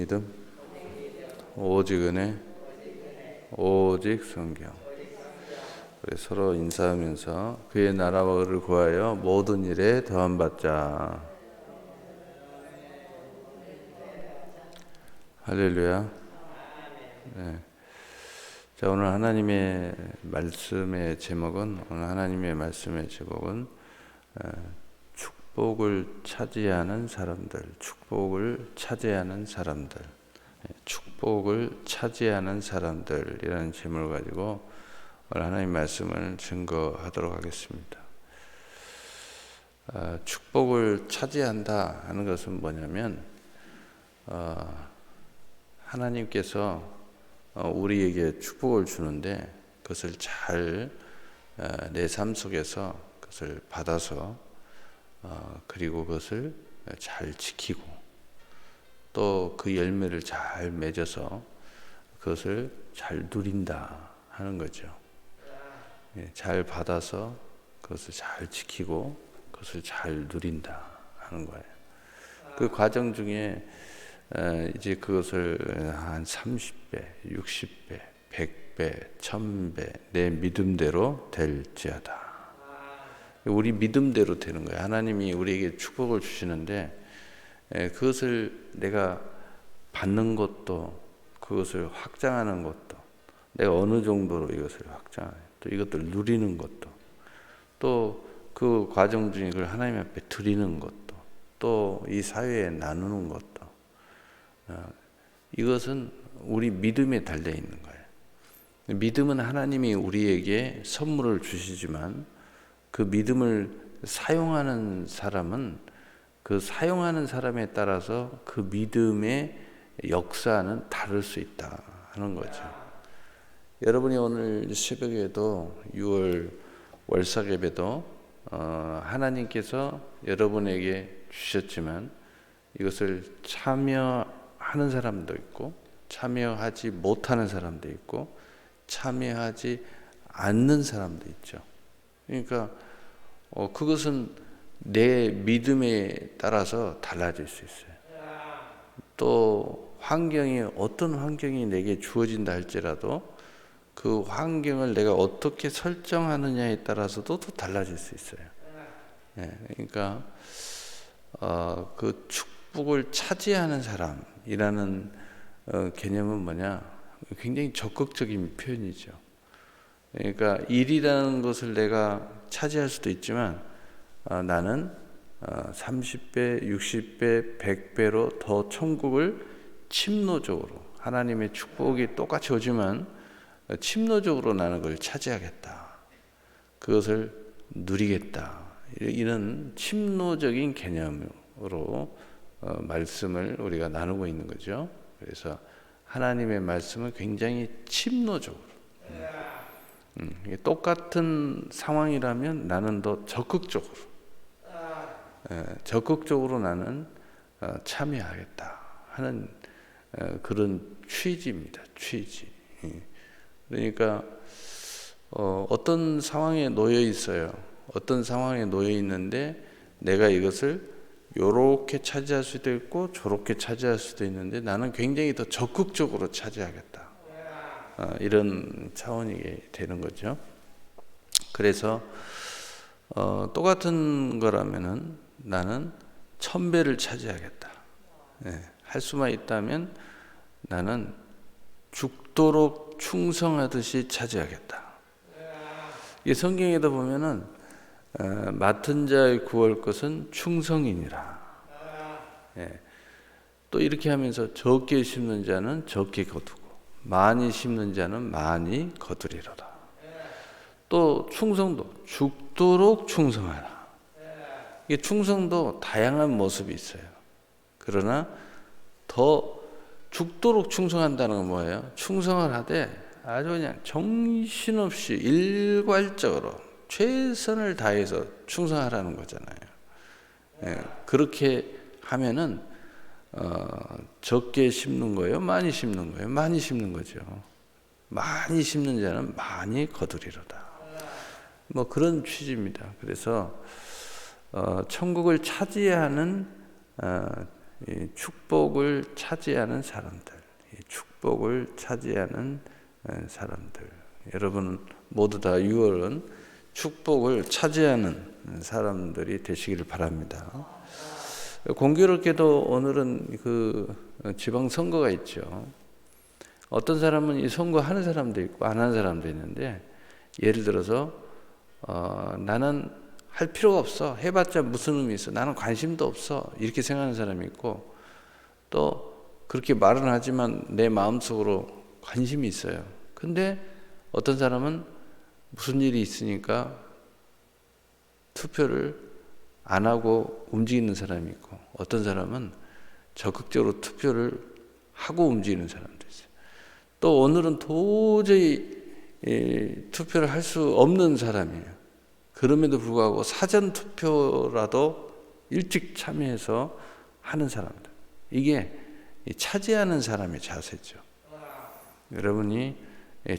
믿음, 오직 은혜, 오직 성경. 우리 서로 인사하면서 그의 나라와 의를 구하여 모든 일에 더함 받자. 할렐루야. 네. 자, 오늘 하나님의 말씀의 제목은 축복을 차지하는 사람들, 축복을 차지하는 사람들이라는 제목을 가지고 오늘 하나님 말씀을 증거하도록 하겠습니다. 축복을 차지한다 하는 것은 뭐냐면 하나님께서 우리에게 축복을 주는데 그것을 잘 내 삶 속에서 그것을 받아서 그리고 그것을 잘 지키고 또 그 열매를 잘 맺어서 그것을 잘 누린다 하는 거죠. 잘 받아서 그것을 잘 지키고 그것을 잘 누린다 하는 거예요. 그 과정 중에 이제 그것을 한 30배, 60배, 100배, 1000배 내 믿음대로 될지어다. 우리 믿음대로 되는 거예요. 하나님이 우리에게 축복을 주시는데 그것을 내가 받는 것도 그것을 확장하는 것도 내가 어느 정도로 이것을 확장하는 또 이것들을 누리는 것도 또 그 과정 중에 그걸 하나님 앞에 드리는 것도 또 이 사회에 나누는 것도 이것은 우리 믿음에 달려 있는 거예요. 믿음은 하나님이 우리에게 선물을 주시지만 그 믿음을 사용하는 사람은 그 사용하는 사람에 따라서 그 믿음의 역사는 다를 수 있다 하는 거죠. 여러분이 오늘 새벽에도 6월 월삭 예배도 하나님께서 여러분에게 주셨지만 이것을 참여하는 사람도 있고 참여하지 못하는 사람도 있고 참여하지 않는 사람도 있죠. 그러니까 그것은 내 믿음에 따라서 달라질 수 있어요. 또 어떤 환경이 내게 주어진다 할지라도 그 환경을 내가 어떻게 설정하느냐에 따라서도 또 달라질 수 있어요. 그러니까 그 축복을 차지하는 사람이라는 개념은 뭐냐? 굉장히 적극적인 표현이죠. 그러니까 일이라는 것을 내가 차지할 수도 있지만 나는 30배, 60배, 100배로 더 천국을 침노적으로 하나님의 축복이 똑같이 오지만 침노적으로 나는 그걸 차지하겠다. 그것을 누리겠다. 이런 침노적인 개념으로 말씀을 우리가 나누고 있는 거죠. 그래서 하나님의 말씀은 굉장히 침노적으로 똑같은 상황이라면 나는 더 적극적으로 나는 참여하겠다 하는 그런 취지입니다. 취지. 그러니까 어떤 상황에 놓여 있어요. 어떤 상황에 놓여 있는데 내가 이것을 요렇게 차지할 수도 있고 저렇게 차지할 수도 있는데 나는 굉장히 더 적극적으로 차지하겠다. 이런 차원이 되는 거죠. 그래서 똑같은 거라면은 나는 1000배를 차지하겠다. 할 수만 있다면 나는 죽도록 충성하듯이 차지하겠다. 이 성경에다 보면은 맡은 자의 구할 것은 충성이니라. 또 이렇게 하면서 적게 심는 자는 적게 거두고 많이 심는 자는 많이 거두리로다. 또 충성도 죽도록 충성하라. 이게 충성도 다양한 모습이 있어요. 그러나 더 죽도록 충성한다는 건 뭐예요? 충성을 하되 아주 그냥 정신없이 일괄적으로 최선을 다해서 충성하라는 거잖아요. 그렇게 하면은 적게 심는 거예요? 많이 심는 거예요? 많이 심는 거죠. 많이 심는 자는 많이 거두리로다. 뭐 그런 취지입니다. 그래서 천국을 차지하는 이 축복을 차지하는 사람들, 이 축복을 차지하는 사람들. 여러분 모두 다 6월은 축복을 차지하는 사람들이 되시기를 바랍니다. 공교롭게도 오늘은 그 지방선거가 있죠. 어떤 사람은 이 선거하는 사람도 있고 안 하는 사람도 있는데, 예를 들어서 나는 할 필요가 없어, 해봤자 무슨 의미 있어, 나는 관심도 없어, 이렇게 생각하는 사람이 있고, 또 그렇게 말은 하지만 내 마음속으로 관심이 있어요. 근데 어떤 사람은 무슨 일이 있으니까 투표를 안 하고 움직이는 사람이 있고, 어떤 사람은 적극적으로 투표를 하고 움직이는 사람도 있어요. 또 오늘은 도저히 투표를 할 수 없는 사람이에요. 그럼에도 불구하고 사전 투표라도 일찍 참여해서 하는 사람들. 이게 차지하는 사람의 자세죠. 여러분이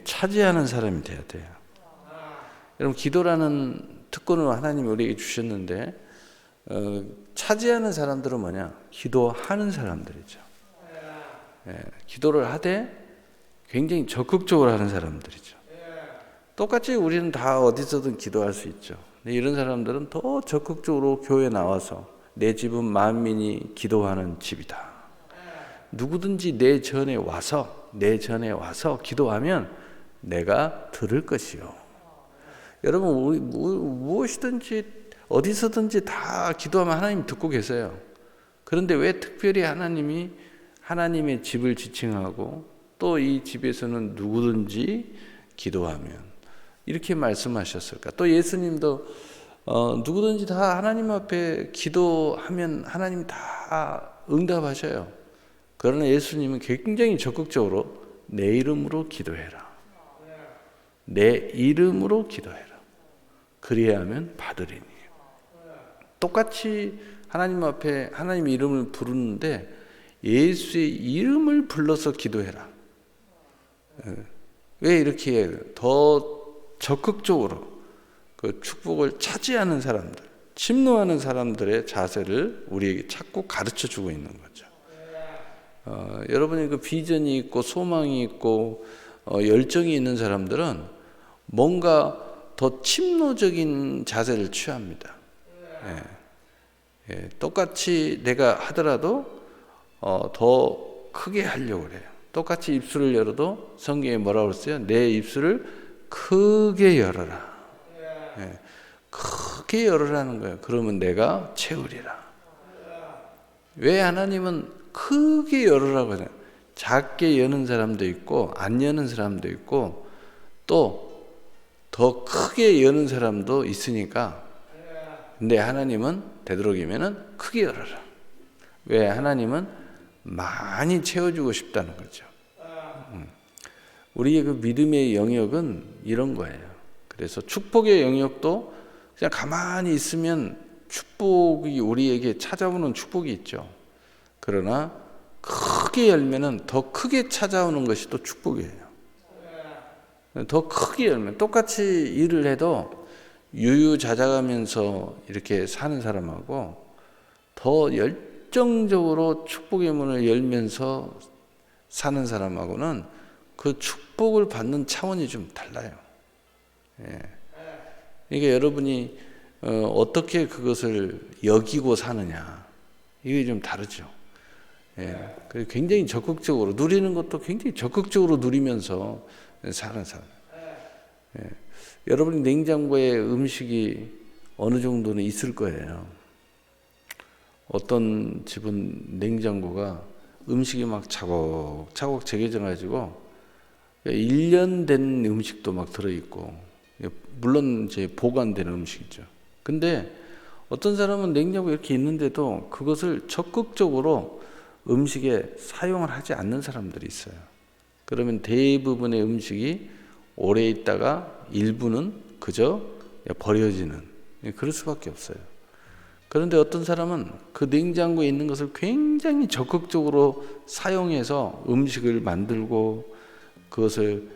차지하는 사람이 돼야 돼요. 여러분, 기도라는 특권을 하나님이 우리에게 주셨는데, 차지하는 사람들은 뭐냐? 기도하는 사람들이죠. 기도를 하되 굉장히 적극적으로 하는 사람들이죠. 똑같이 우리는 다 어디서든 기도할 수 있죠. 근데 이런 사람들은 더 적극적으로 교회에 나와서 내 집은 만민이 기도하는 집이다. 누구든지 내 전에 와서 기도하면 내가 들을 것이요. 여러분, 우리 무엇이든지 어디서든지 다 기도하면 하나님 듣고 계세요. 그런데 왜 특별히 하나님이 하나님의 집을 지칭하고 또 이 집에서는 누구든지 기도하면 이렇게 말씀하셨을까? 또 예수님도 누구든지 다 하나님 앞에 기도하면 하나님이 다 응답하셔요. 그러나 예수님은 굉장히 적극적으로 내 이름으로 기도해라. 내 이름으로 기도해라. 그리하면 받으리니. 똑같이 하나님 앞에 하나님의 이름을 부르는데 예수의 이름을 불러서 기도해라. 왜 이렇게 더 적극적으로 그 축복을 차지하는 사람들, 침노하는 사람들의 자세를 우리에게 자꾸 가르쳐 주고 있는 거죠. 여러분이 그 비전이 있고 소망이 있고 열정이 있는 사람들은 뭔가 더 침노적인 자세를 취합니다. 똑같이 내가 하더라도 더 크게 하려고 그래요. 똑같이 입술을 열어도 성경에 뭐라고 했어요? 내 입술을 크게 열어라. 크게 열으라는 거예요. 그러면 내가 채우리라. 왜 하나님은 크게 열으라고 해요? 작게 여는 사람도 있고 안 여는 사람도 있고 또 더 크게 여는 사람도 있으니까. 근데 하나님은 되도록이면은 크게 열어라. 왜? 하나님은 많이 채워주고 싶다는 거죠. 우리의 그 믿음의 영역은 이런 거예요. 그래서 축복의 영역도 그냥 가만히 있으면 축복이 우리에게 찾아오는 축복이 있죠. 그러나 크게 열면은 더 크게 찾아오는 것이 또 축복이에요. 더 크게 열면 똑같이 일을 해도 유유자적하면서 이렇게 사는 사람하고 더 열정적으로 축복의 문을 열면서 사는 사람하고는 그 축복을 받는 차원이 좀 달라요. 그러니까 여러분이 어떻게 그것을 여기고 사느냐, 이게 좀 다르죠. 그래서 굉장히 적극적으로 누리는 것도 굉장히 적극적으로 누리면서 사는 사람. 여러분이 냉장고에 음식이 어느 정도는 있을 거예요. 어떤 집은 냉장고가 음식이 막 차곡차곡 재겨져 가지고 1년 된 음식도 막 들어있고, 물론 이제 보관되는 음식이죠. 근데 어떤 사람은 냉장고에 이렇게 있는데도 그것을 적극적으로 음식에 사용을 하지 않는 사람들이 있어요. 그러면 대부분의 음식이 오래 있다가 일부는 그저 버려지는, 그럴 수밖에 없어요. 그런데 어떤 사람은 그 냉장고에 있는 것을 굉장히 적극적으로 사용해서 음식을 만들고 그것을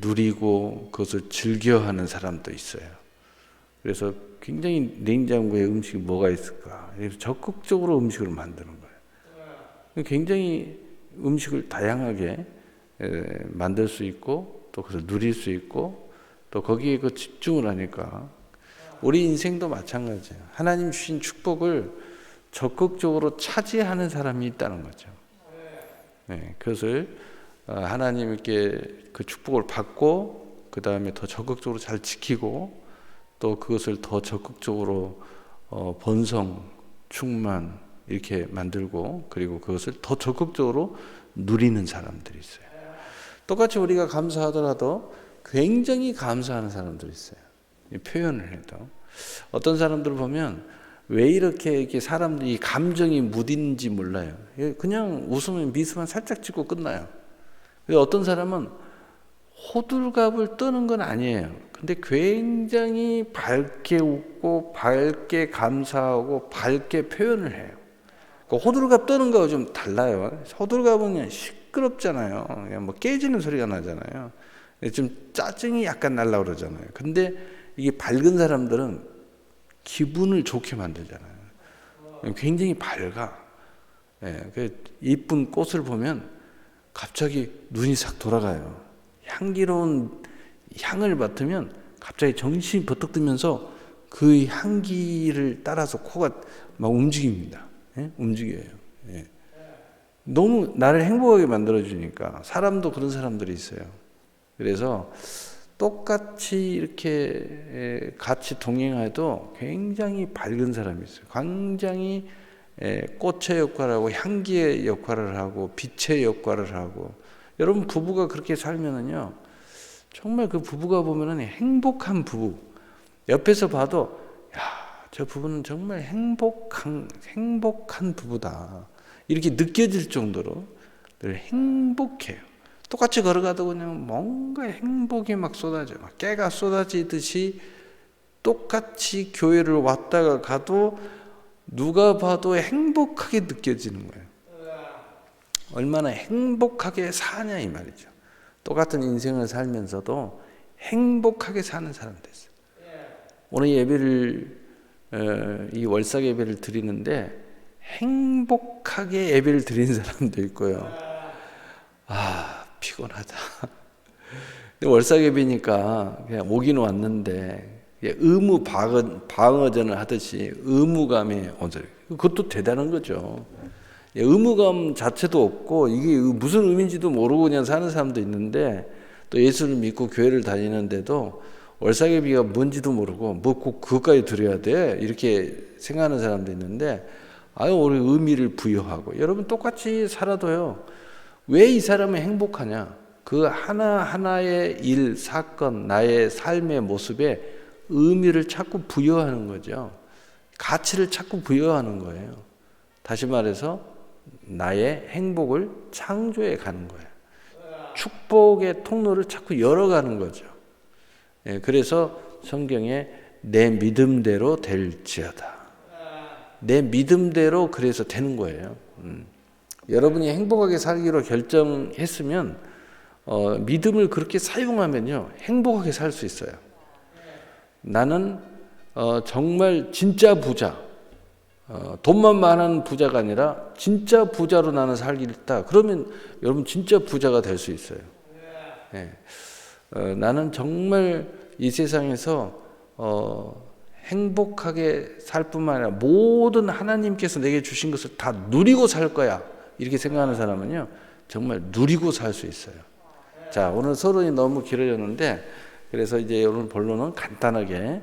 누리고 그것을 즐겨하는 사람도 있어요. 그래서 굉장히 냉장고에 음식이 뭐가 있을까? 그래서 적극적으로 음식을 만드는 거예요. 굉장히 음식을 다양하게 만들 수 있고 또 그래서 누릴 수 있고 또 거기에 그 집중을 하니까 우리 인생도 마찬가지예요. 하나님 주신 축복을 적극적으로 차지하는 사람이 있다는 거죠. 네, 그것을 하나님께 그 축복을 받고 그 다음에 더 적극적으로 잘 지키고 또 그것을 더 적극적으로 번성, 충만 이렇게 만들고 그리고 그것을 더 적극적으로 누리는 사람들이 있어요. 똑같이 우리가 감사하더라도 굉장히 감사하는 사람들이 있어요. 표현을 해도 어떤 사람들을 보면 왜 이렇게 사람들이 감정이 무딘지 몰라요. 그냥 웃으면 미소만 살짝 짓고 끝나요. 어떤 사람은 호들갑을 떠는 건 아니에요. 근데 굉장히 밝게 웃고 밝게 감사하고 밝게 표현을 해요. 호들갑 떠는 거하고 좀 달라요. 호들갑은 그냥 시끄럽잖아요. 그냥 뭐 깨지는 소리가 나잖아요. 좀 짜증이 약간 날라 그러잖아요. 근데 이게 밝은 사람들은 기분을 좋게 만들잖아요. 굉장히 밝아. 이쁜 꽃을 보면 갑자기 눈이 싹 돌아가요. 향기로운 향을 맡으면 갑자기 정신이 버뜩 뜨면서 그 향기를 따라서 코가 막 움직입니다. 움직여요. 너무 나를 행복하게 만들어주니까 사람도 그런 사람들이 있어요. 그래서 똑같이 이렇게 같이 동행해도 굉장히 밝은 사람이 있어요. 굉장히 꽃의 역할을 하고 향기의 역할을 하고 빛의 역할을 하고 여러분 부부가 그렇게 살면은요 정말 그 부부가 보면은 행복한 부부 옆에서 봐도 야, 저 부부는 정말 행복한 부부다 이렇게 느껴질 정도로 늘 행복해요. 똑같이 걸어가도 그냥 뭔가 행복이 막 쏟아져요. 막 깨가 쏟아지듯이 똑같이 교회를 왔다가 가도 누가 봐도 행복하게 느껴지는 거예요. 얼마나 행복하게 사냐 이 말이죠. 똑같은 인생을 살면서도 행복하게 사는 사람도 있어요. 오늘 예배를 이 월삭 예배를 드리는데 행복하게 예배를 드리는 사람도 있고요. 아 피곤하다. 월삭 예배니까 그냥 오긴 왔는데 의무 방어전을 하듯이 의무감에 얹어요. 그것도 대단한 거죠. 의무감 자체도 없고 이게 무슨 의미인지도 모르고 그냥 사는 사람도 있는데 또 예수를 믿고 교회를 다니는데도 월삭예배가 뭔지도 모르고 뭐 꼭 그것까지 드려야 돼 이렇게 생각하는 사람도 있는데 우리 의미를 부여하고 여러분 똑같이 살아도요 왜 이 사람은 행복하냐 그 하나하나의 일, 사건, 나의 삶의 모습에 의미를 자꾸 부여하는 거죠. 가치를 자꾸 부여하는 거예요. 다시 말해서 나의 행복을 창조해 가는 거예요. 축복의 통로를 자꾸 열어가는 거죠. 그래서 성경에 내 믿음대로 될지어다. 내 믿음대로 그래서 되는 거예요. 여러분이 행복하게 살기로 결정했으면 믿음을 그렇게 사용하면요 행복하게 살 수 있어요. 나는 정말 진짜 부자 돈만 많은 부자가 아니라 진짜 부자로 나는 살겠다. 그러면 여러분 진짜 부자가 될 수 있어요. 나는 정말 이 세상에서 행복하게 살 뿐만 아니라 모든 하나님께서 내게 주신 것을 다 누리고 살 거야. 이렇게 생각하는 사람은요 정말 누리고 살 수 있어요. 자, 오늘 서론이 너무 길어졌는데 그래서 이제 오늘 본론은 간단하게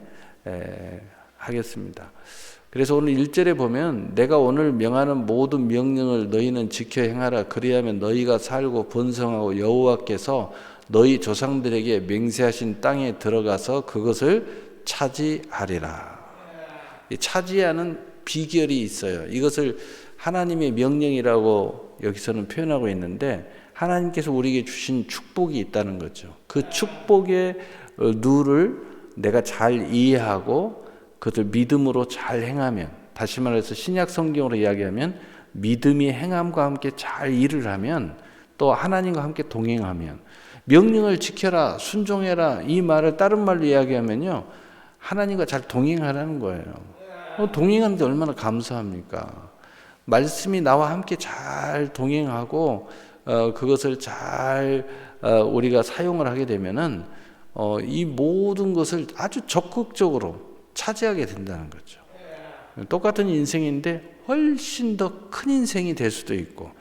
하겠습니다. 그래서 오늘 1절에 보면 내가 오늘 명하는 모든 명령을 너희는 지켜 행하라. 그리하면 너희가 살고 번성하고 여호와께서 너희 조상들에게 맹세하신 땅에 들어가서 그것을 차지하리라. 이 차지하는 비결이 있어요. 이것을 하나님의 명령이라고 여기서는 표현하고 있는데 하나님께서 우리에게 주신 축복이 있다는 거죠. 그 축복의 룰을 내가 잘 이해하고 그것을 믿음으로 잘 행하면 다시 말해서 신약 성경으로 이야기하면 믿음이 행함과 함께 잘 일을 하면 또 하나님과 함께 동행하면 명령을 지켜라 순종해라 이 말을 다른 말로 이야기하면요 하나님과 잘 동행하라는 거예요. 동행하는 게 얼마나 감사합니까? 말씀이 나와 함께 잘 동행하고 그것을 잘 우리가 사용을 하게 되면은 이 모든 것을 아주 적극적으로 차지하게 된다는 거죠. 똑같은 인생인데 훨씬 더 큰 인생이 될 수도 있고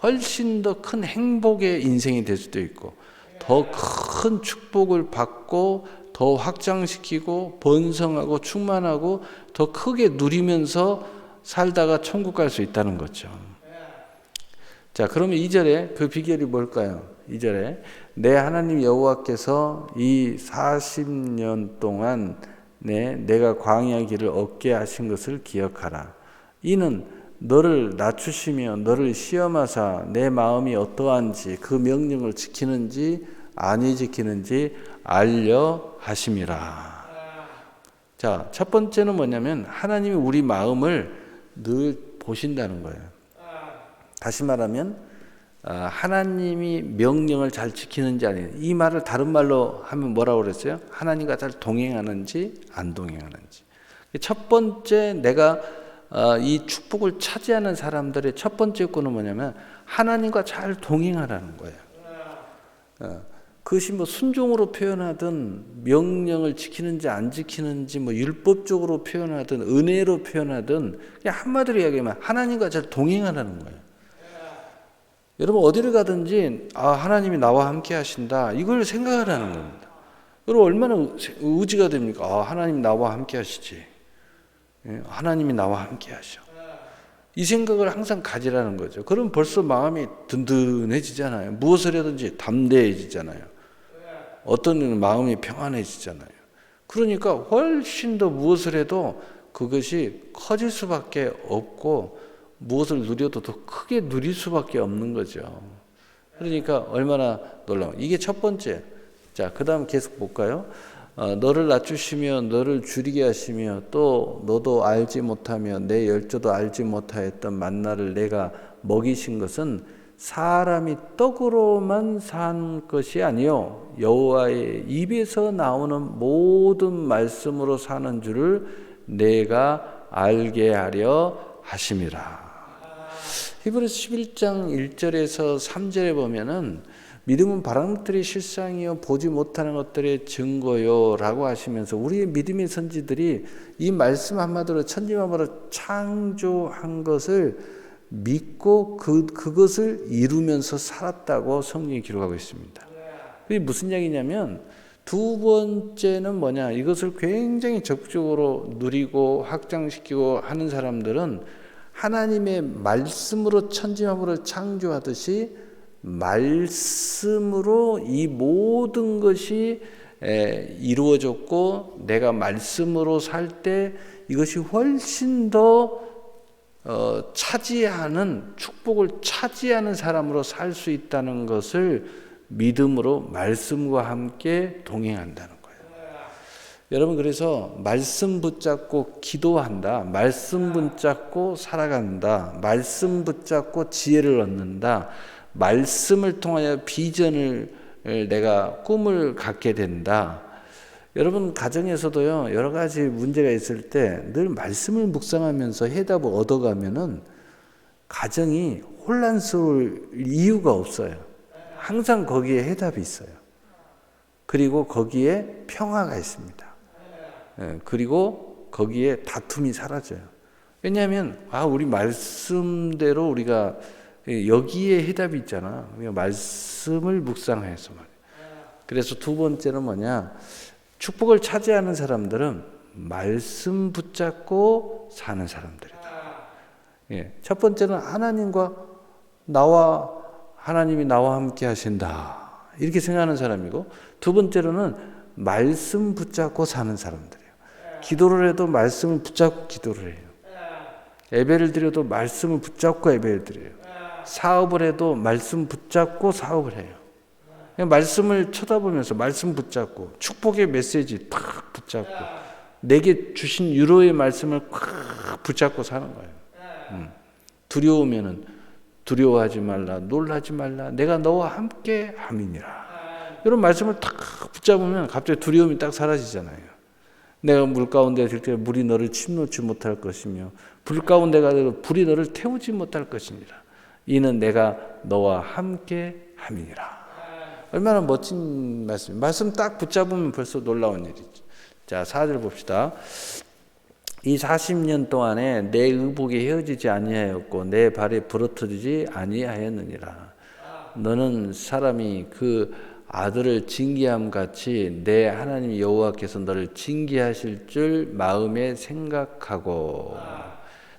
훨씬 더 큰 행복의 인생이 될 수도 있고 더 큰 축복을 받고 더 확장시키고 번성하고 충만하고 더 크게 누리면서 살다가 천국 갈 수 있다는 거죠. 자, 그러면 2절에 그 비결이 뭘까요? 2절에 내 하나님 여호와께서 이 40년 동안 내가 광야 길을 얻게 하신 것을 기억하라. 이는 너를 낮추시며 너를 시험하사 내 마음이 어떠한지 그 명령을 지키는지 아니 지키는지 알려 하심이라. 자, 첫 번째는 뭐냐면 하나님이 우리 마음을 늘 보신다는 거예요. 다시 말하면 하나님이 명령을 잘 지키는지 아닌지, 이 말을 다른 말로 하면 뭐라고 그랬어요? 하나님과 잘 동행하는지 안 동행하는지. 첫 번째 내가 이 축복을 차지하는 사람들의 첫 번째 요건은 뭐냐면 하나님과 잘 동행하라는 거예요. 그것이 뭐 순종으로 표현하든 명령을 지키는지 안 지키는지 뭐 율법적으로 표현하든 은혜로 표현하든 그냥 한마디로 이야기하면 하나님과 잘 동행하라는 거예요. 여러분 어디를 가든지 하나님이 나와 함께 하신다 이걸 생각하라는 겁니다. 여러분 얼마나 의지가 됩니까? 하나님이 나와 함께 하시지. 하나님이 나와 함께 하셔. 이 생각을 항상 가지라는 거죠. 그럼 벌써 마음이 든든해지잖아요. 무엇을 하든지 담대해지잖아요. 어떤 일은 마음이 평안해지잖아요. 그러니까 훨씬 더 무엇을 해도 그것이 커질 수밖에 없고 무엇을 누려도 더 크게 누릴 수밖에 없는 거죠. 그러니까 얼마나 놀라워. 이게 첫 번째. 자, 그 다음 계속 볼까요? 너를 낮추시며 너를 줄이게 하시며 또 너도 알지 못하며 내 열조도 알지 못하였던 만나를 내가 먹이신 것은 사람이 떡으로만 산 것이 아니요 여호와의 입에서 나오는 모든 말씀으로 사는 줄을 내가 알게 하려 하심이라. 히브리서 11장 1절에서 3절에 보면은 믿음은 바라는 것들이 실상이요 보지 못하는 것들의 증거요 라고 하시면서 우리의 믿음의 선지들이 이 말씀 한마디로 천지만물을 창조한 것을 믿고 그것을 이루면서 살았다고 성경이 기록하고 있습니다. 그게 무슨 얘기냐면 두 번째는 뭐냐, 이것을 굉장히 적극적으로 누리고 확장시키고 하는 사람들은 하나님의 말씀으로 천지만물을 창조하듯이 말씀으로 이 모든 것이 이루어졌고 내가 말씀으로 살 때 이것이 훨씬 더 차지하는 축복을 차지하는 사람으로 살 수 있다는 것을 믿음으로 말씀과 함께 동행한다는 거예요. 여러분 그래서 말씀 붙잡고 기도한다, 말씀 붙잡고 살아간다, 말씀 붙잡고 지혜를 얻는다, 말씀을 통하여 비전을 내가 꿈을 갖게 된다. 여러분 가정에서도요 여러 가지 문제가 있을 때 늘 말씀을 묵상하면서 해답을 얻어가면은 가정이 혼란스러울 이유가 없어요. 항상 거기에 해답이 있어요. 그리고 거기에 평화가 있습니다. 그리고 거기에 다툼이 사라져요. 왜냐하면 우리 말씀대로 우리가 여기에 해답이 있잖아. 말씀을 묵상해서 말이에요. 그래서 두 번째는 뭐냐? 축복을 차지하는 사람들은 말씀 붙잡고 사는 사람들이다. 첫 번째는 하나님이 나와 함께 하신다. 이렇게 생각하는 사람이고, 두 번째로는 말씀 붙잡고 사는 사람들이에요. 기도를 해도 말씀을 붙잡고 기도를 해요. 예배를 드려도 말씀을 붙잡고 예배를 드려요. 사업을 해도 말씀 붙잡고 사업을 해요. 그냥 말씀을 쳐다보면서 말씀 붙잡고 축복의 메시지 탁 붙잡고 내게 주신 유로의 말씀을 탁 붙잡고 사는 거예요. 두려우면은 두려워하지 말라, 놀라지 말라, 내가 너와 함께 함이니라. 이런 말씀을 탁 붙잡으면 갑자기 두려움이 딱 사라지잖아요. 내가 물 가운데 들 때 물이 너를 침놓지 못할 것이며 불 가운데 가도 불이 너를 태우지 못할 것이니라. 이는 내가 너와 함께 함이니라. 얼마나 멋진 말씀이에요. 말씀 딱 붙잡으면 벌써 놀라운 일이죠. 자, 4절 봅시다. 이 40년 동안에 내 의복이 헤어지지 아니하였고 내 발이 부러뜨리지 아니하였느니라. 너는 사람이 그 아들을 징계함 같이 내 하나님 여호와께서 너를 징계하실 줄 마음에 생각하고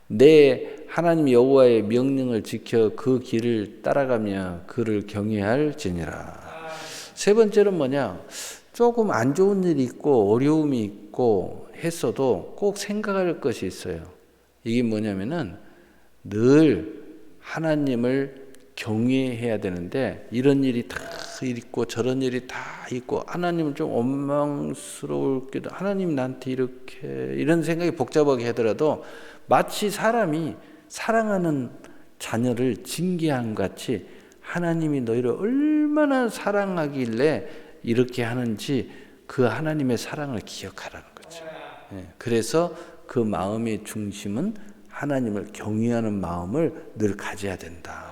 내 하나님 여호와의 명령을 지켜 그 길을 따라가며 그를 경외할지니라. 세 번째는 뭐냐? 조금 안 좋은 일이 있고 어려움이 있고 했어도 꼭 생각할 것이 있어요. 이게 뭐냐면은 늘 하나님을 경외해야 되는데 이런 일이 다 있고 저런 일이 다 있고 하나님은 좀 원망스러울게도 하나님 나한테 이렇게 이런 생각이 복잡하게 하더라도 마치 사람이 사랑하는 자녀를 징계한 같이 하나님이 너희를 얼마나 사랑하길래 이렇게 하는지 그 하나님의 사랑을 기억하라는 거죠. 그래서 그 마음의 중심은 하나님을 경외하는 마음을 늘 가져야 된다.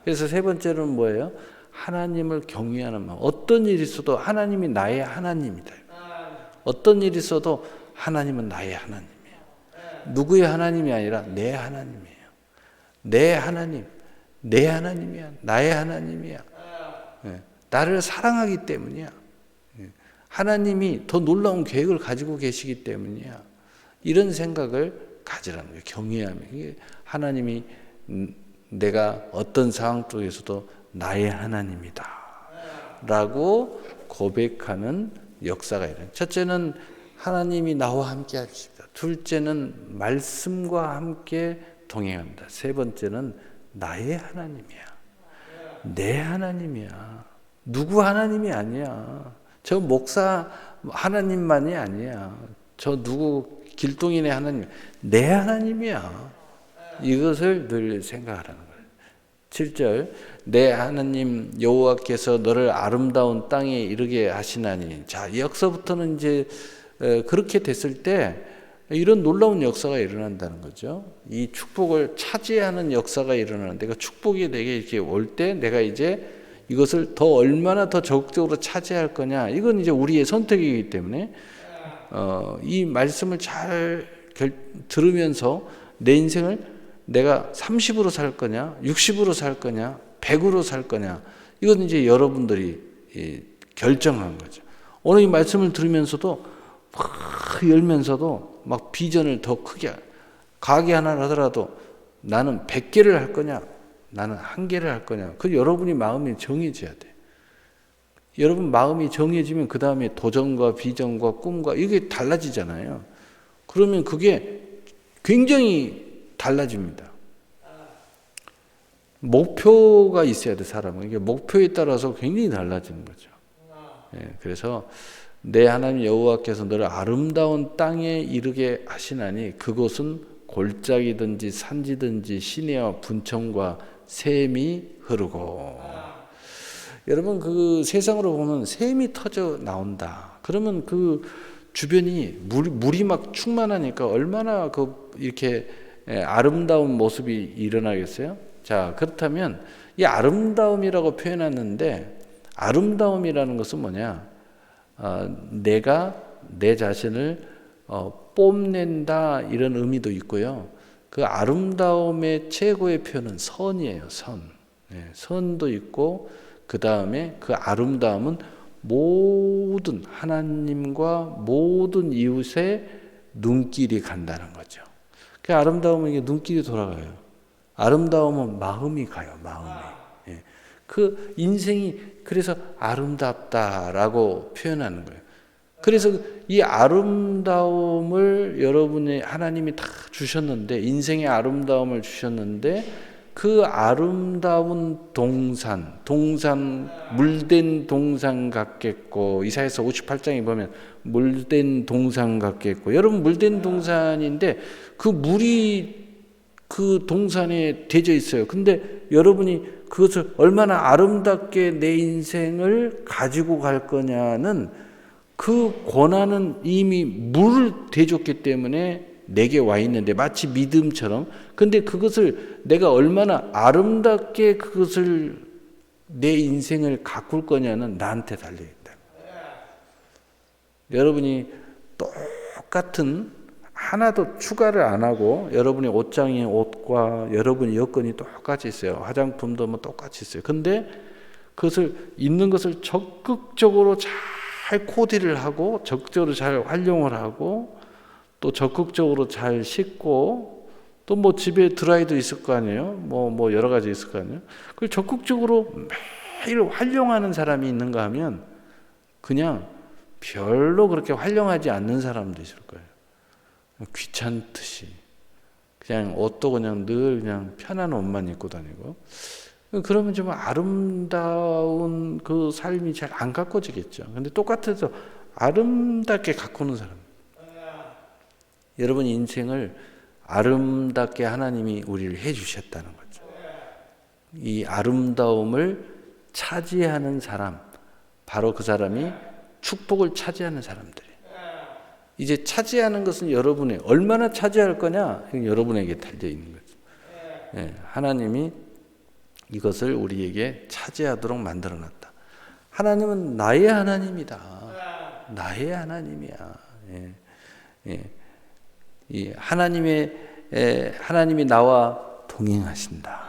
그래서 세 번째로는 뭐예요? 하나님을 경외하는 마음. 어떤 일이 있어도 하나님이 나의 하나님이다. 어떤 일이 있어도 하나님은 나의 하나님이에요. 누구의 하나님이 아니라 내 하나님이에요. 내 하나님, 내 하나님이야. 나의 하나님이야. 나를 사랑하기 때문이야. 하나님이 더 놀라운 계획을 가지고 계시기 때문이야. 이런 생각을 가지라는 거예요. 경외하며. 하나님이 내가 어떤 상황 속에서도 나의 하나님이다 라고 고백하는 역사가 일어나요. 첫째는 하나님이 나와 함께 하십니다. 둘째는 말씀과 함께 동행합니다. 세 번째는 나의 하나님이야. 내 하나님이야. 누구 하나님이 아니야. 저 목사 하나님만이 아니야. 저 누구 길동이네 하나님. 내 하나님이야. 이것을 늘 생각하라는 거예요. 7절 내 하나님 여호와께서 너를 아름다운 땅에 이르게 하시나니. 자, 여기서부터는 이제 그렇게 됐을 때 이런 놀라운 역사가 일어난다는 거죠. 이 축복을 차지하는 역사가 일어나는데 그 축복이 내게 이렇게 올 때 내가 이제 이것을 더 얼마나 더 적극적으로 차지할 거냐. 이건 이제 우리의 선택이기 때문에 이 말씀을 잘 들으면서 내 인생을 내가 30으로 살 거냐, 60으로 살 거냐, 100으로 살 거냐. 이건 이제 여러분들이 결정한 거죠. 오늘 이 말씀을 들으면서도 막 열면서도 막 비전을 더 크게 가게 하나 하더라도 나는 100개를 할 거냐, 나는 1개를 할 거냐. 그 여러분이 마음이 정해져야 돼. 여러분 마음이 정해지면 그 다음에 도전과 비전과 꿈과 이게 달라지잖아요. 그러면 그게 굉장히 달라집니다. 목표가 있어야 돼, 사람은. 이게 목표에 따라서 굉장히 달라지는 거죠. 그래서 내 하나님 여호와께서 너를 아름다운 땅에 이르게 하시나니 그곳은 골짜기든지 산지든지 시내와 분청과 샘이 흐르고. 여러분 그 세상으로 보면 샘이 터져 나온다. 그러면 그 주변이 물이 막 충만하니까 얼마나 이렇게 아름다운 모습이 일어나겠어요? 자, 그렇다면 이 아름다움이라고 표현했는데 아름다움이라는 것은 뭐냐? 내가 내 자신을 뽐낸다 이런 의미도 있고요. 그 아름다움의 최고의 표현은 선이에요. 선. 선도 있고 그 다음에 그 아름다움은 모든 하나님과 모든 이웃의 눈길이 간다는 거죠. 그 아름다움은 이게 눈길이 돌아가요. 아름다움은 마음이 가요. 마음이. 그 인생이 그래서 아름답다라고 표현하는 거예요. 그래서 이 아름다움을 여러분의 하나님이 다 주셨는데 인생의 아름다움을 주셨는데 그 아름다운 동산 물된 동산 같겠고 이사야서 58장에 보면 물된 동산 같겠고 여러분 물된 동산인데 그 물이 그 동산에 대져 있어요. 근데 여러분이 그것을 얼마나 아름답게 내 인생을 가지고 갈 거냐는 그 고난은 이미 물을 대줬기 때문에 내게 와 있는데 마치 믿음처럼. 근데 그것을 내가 얼마나 아름답게 그것을 내 인생을 가꿀 거냐는 나한테 달려있다. 여러분이 똑같은 하나도 추가를 안 하고 여러분의 옷장의 옷과 여러분의 여건이 똑같이 있어요. 화장품도 뭐 똑같이 있어요. 근데 그것을 있는 것을 적극적으로 잘 코디를 하고 적극적으로 잘 활용을 하고 또 적극적으로 잘 씻고 또 뭐 집에 드라이도 있을 거 아니에요. 뭐 여러 가지 있을 거 아니에요. 그걸 적극적으로 매일 활용하는 사람이 있는가 하면 그냥 별로 그렇게 활용하지 않는 사람도 있을 거예요. 귀찮듯이 그냥 옷도 그냥 늘 그냥 편한 옷만 입고 다니고. 그러면 좀 아름다운 그 삶이 잘 안 가꿔지겠죠. 근데 똑같아서 아름답게 가꾸는 사람. 여러분 인생을 아름답게 하나님이 우리를 해주셨다는 거죠. 이 아름다움을 차지하는 사람, 바로 그 사람이 축복을 차지하는 사람들이에요. 이제 차지하는 것은 여러분의 얼마나 차지할 거냐, 여러분에게 달려 있는 거죠. 네, 하나님이 이것을 우리에게 차지하도록 만들어놨다. 하나님은 나의 하나님이다. 나의 하나님이야. 예, 예. 이 하나님이 나와 동행하신다.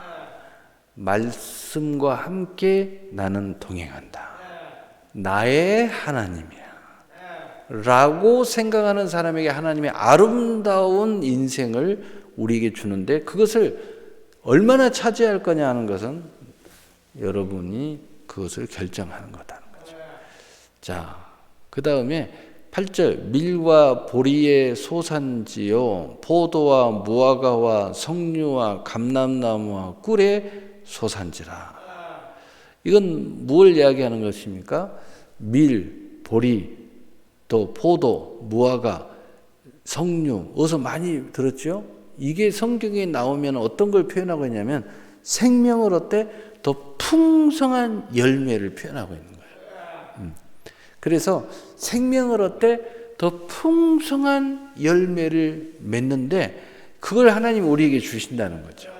말씀과 함께 나는 동행한다. 나의 하나님이야. 라고 생각하는 사람에게 하나님의 아름다운 인생을 우리에게 주는데 그것을 얼마나 차지할 거냐 하는 것은 여러분이 그것을 결정하는 거다는 거죠. 자, 그 다음에 8절 밀과 보리의 소산지요 포도와 무화과와 석류와 감람나무와 꿀의 소산지라. 이건 무엇을 이야기하는 것입니까? 밀, 보리, 또 포도, 무화과, 석류, 어디서 많이 들었죠? 이게 성경에 나오면 어떤 걸 표현하고 있냐면 생명을 얻되 더 풍성한 열매를 표현하고 있는 거예요. 그래서 생명을 얻되 더 풍성한 열매를 맺는데 그걸 하나님이 우리에게 주신다는 거죠.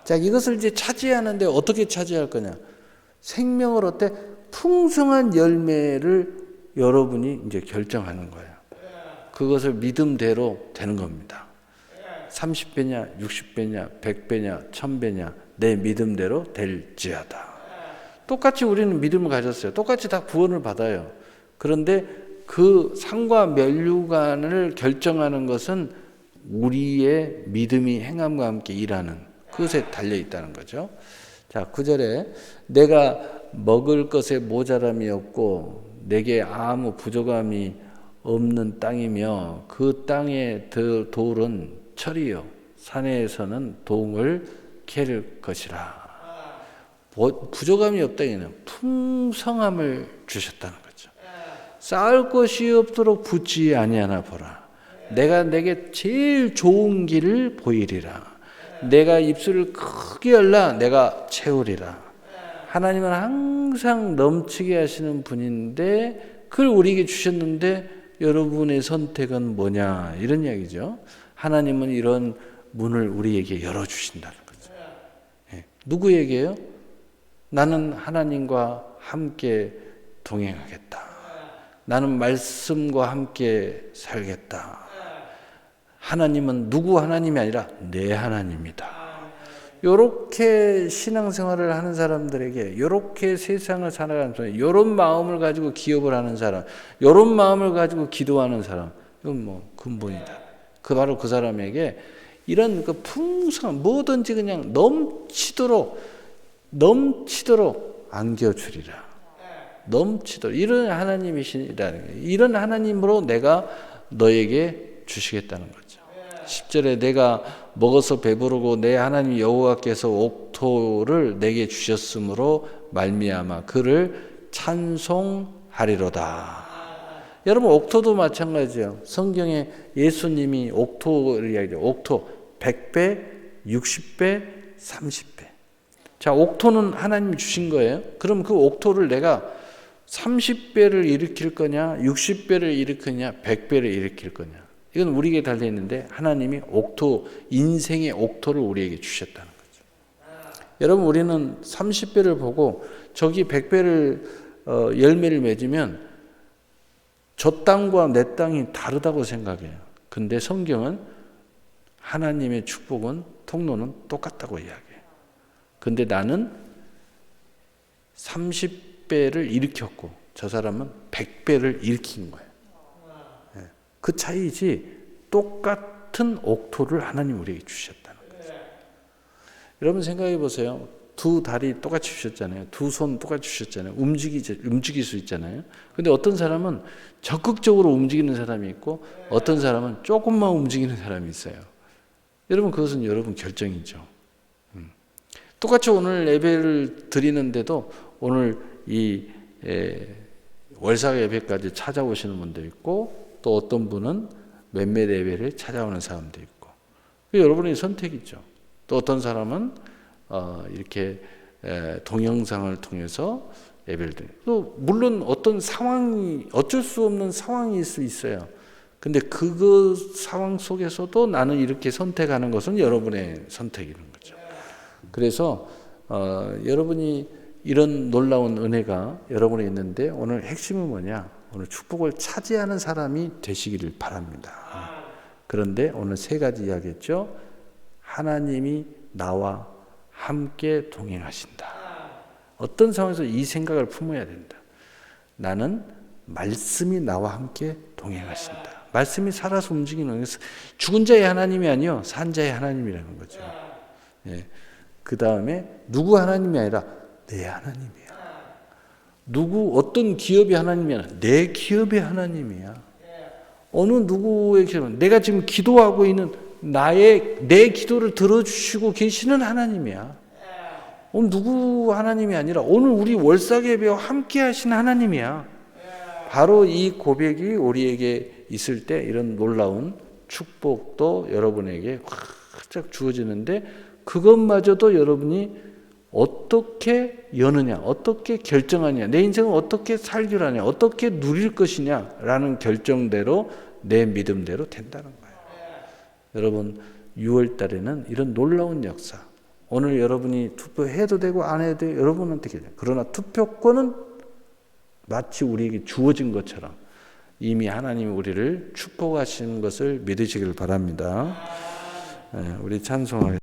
자, 이것을 이제 차지하는데 어떻게 차지할 거냐? 생명을 얻되 풍성한 열매를 여러분이 이제 결정하는 거예요. 그것을 믿음대로 되는 겁니다. 30배냐, 60배냐, 100배냐, 1000배냐, 내 믿음대로 될지어다. 똑같이 우리는 믿음을 가졌어요. 똑같이 다 구원을 받아요. 그런데 그 상과 면류관을 결정하는 것은 우리의 믿음이 행함과 함께 일하는 그것에 달려 있다는 거죠. 자, 9절에 내가 먹을 것에 모자람이 없고 내게 아무 부족함이 없는 땅이며 그 땅의 돌은 철이요 산에서는 동을 캘 것이라. 부족함이 없다 이는 풍성함을 주셨다는 거죠. 쌓을 것이 없도록 붙지 아니하나 보라. 내가 내게 제일 좋은 길을 보이리라. 내가 입술을 크게 열라 내가 채우리라. 하나님은 항상 넘치게 하시는 분인데 그걸 우리에게 주셨는데 여러분의 선택은 뭐냐 이런 이야기죠. 하나님은 이런 문을 우리에게 열어주신다는 거죠. 네. 누구에게요? 나는 하나님과 함께 동행하겠다. 나는 말씀과 함께 살겠다. 하나님은 누구 하나님이 아니라 내 하나님이다. 요렇게 신앙생활을 하는 사람들에게 요렇게 세상을 살아가는 사람, 요런 마음을 가지고 기업을 하는 사람, 요런 마음을 가지고 기도하는 사람, 이건 뭐 근본이다. 바로 그 사람에게 이런 그 풍성한 뭐든지 그냥 넘치도록 안겨주리라. 넘치도록 이런 하나님이시라는 거예요. 이런 하나님으로 내가 너에게 주시겠다는 거죠. 10절에 내가 먹어서 배부르고 내 하나님 여호와께서 옥토를 내게 주셨으므로 말미암아 그를 찬송하리로다. 여러분 옥토도 마찬가지예요. 성경에 예수님이 옥토를 이야기해요. 옥토 100배, 60배, 30배. 자, 옥토는 하나님이 주신 거예요. 그럼 그 옥토를 내가 30배를 일으킬 거냐, 60배를 일으키냐, 100배를 일으킬 거냐. 이건 우리에게 달려 있는데 하나님이 인생의 옥토를 우리에게 주셨다는 거죠. 여러분, 우리는 30배를 보고 저기 100배를 열매를 맺으면 저 땅과 내 땅이 다르다고 생각해요. 근데 성경은 하나님의 축복은 통로는 똑같다고 이야기해요. 근데 나는 30배를 일으켰고 저 사람은 100배를 일으킨 거예요. 그 차이지 똑같은 옥토를 하나님 우리에게 주셨다는 거죠. 여러분 생각해 보세요. 두 다리 똑같이 주셨잖아요. 두 손 똑같이 주셨잖아요. 움직일 수 있잖아요. 근데 어떤 사람은 적극적으로 움직이는 사람이 있고 어떤 사람은 조금만 움직이는 사람이 있어요. 여러분 그것은 여러분 결정이죠. 똑같이 오늘 예배를 드리는데도 오늘 이 월사 예배까지 찾아오시는 분도 있고 또 어떤 분은 몇몇 예배를 찾아오는 사람도 있고 여러분의 선택이죠. 또 어떤 사람은 이렇게 동영상을 통해서 예배를 드려요. 또 물론 어떤 상황이 어쩔 수 없는 상황일 수 있어요. 근데 그 상황 속에서도 나는 이렇게 선택하는 것은 여러분의 선택인 거죠. 그래서 여러분이 이런 놀라운 은혜가 여러분에 있는데 오늘 핵심은 뭐냐? 오늘 축복을 차지하는 사람이 되시기를 바랍니다. 그런데 오늘 세 가지 이야기했죠. 하나님이 나와 함께 동행하신다. 어떤 상황에서 이 생각을 품어야 된다. 나는 말씀이 나와 함께 동행하신다. 말씀이 살아서 움직이는 거예요. 죽은 자의 하나님이 아니요 산 자의 하나님이라는 거죠. 예. 그 다음에 누구 하나님이 아니라 내 하나님이야. 어떤 기업의 하나님이 아니라 내 기업의 하나님이야. 어느 누구의 기업, 내가 지금 기도하고 있는 내 기도를 들어주시고 계시는 하나님이야. 오늘 누구 하나님이 아니라 오늘 우리 월사예배와 함께 하신 하나님이야. 바로 이 고백이 우리에게 있을 때 이런 놀라운 축복도 여러분에게 활짝 주어지는데 그것마저도 여러분이 어떻게 여느냐, 어떻게 결정하냐, 내 인생을 어떻게 살기로 하냐, 어떻게 누릴 것이냐라는 결정대로 내 믿음대로 된다는 거예요. 여러분 6월 달에는 이런 놀라운 역사, 오늘 여러분이 투표해도 되고 안 해도 되고 여러분한테 되죠. 그러나 투표권은 마치 우리에게 주어진 것처럼 이미 하나님이 우리를 축복하시는 것을 믿으시길 바랍니다. 우리 찬송하겠습니다.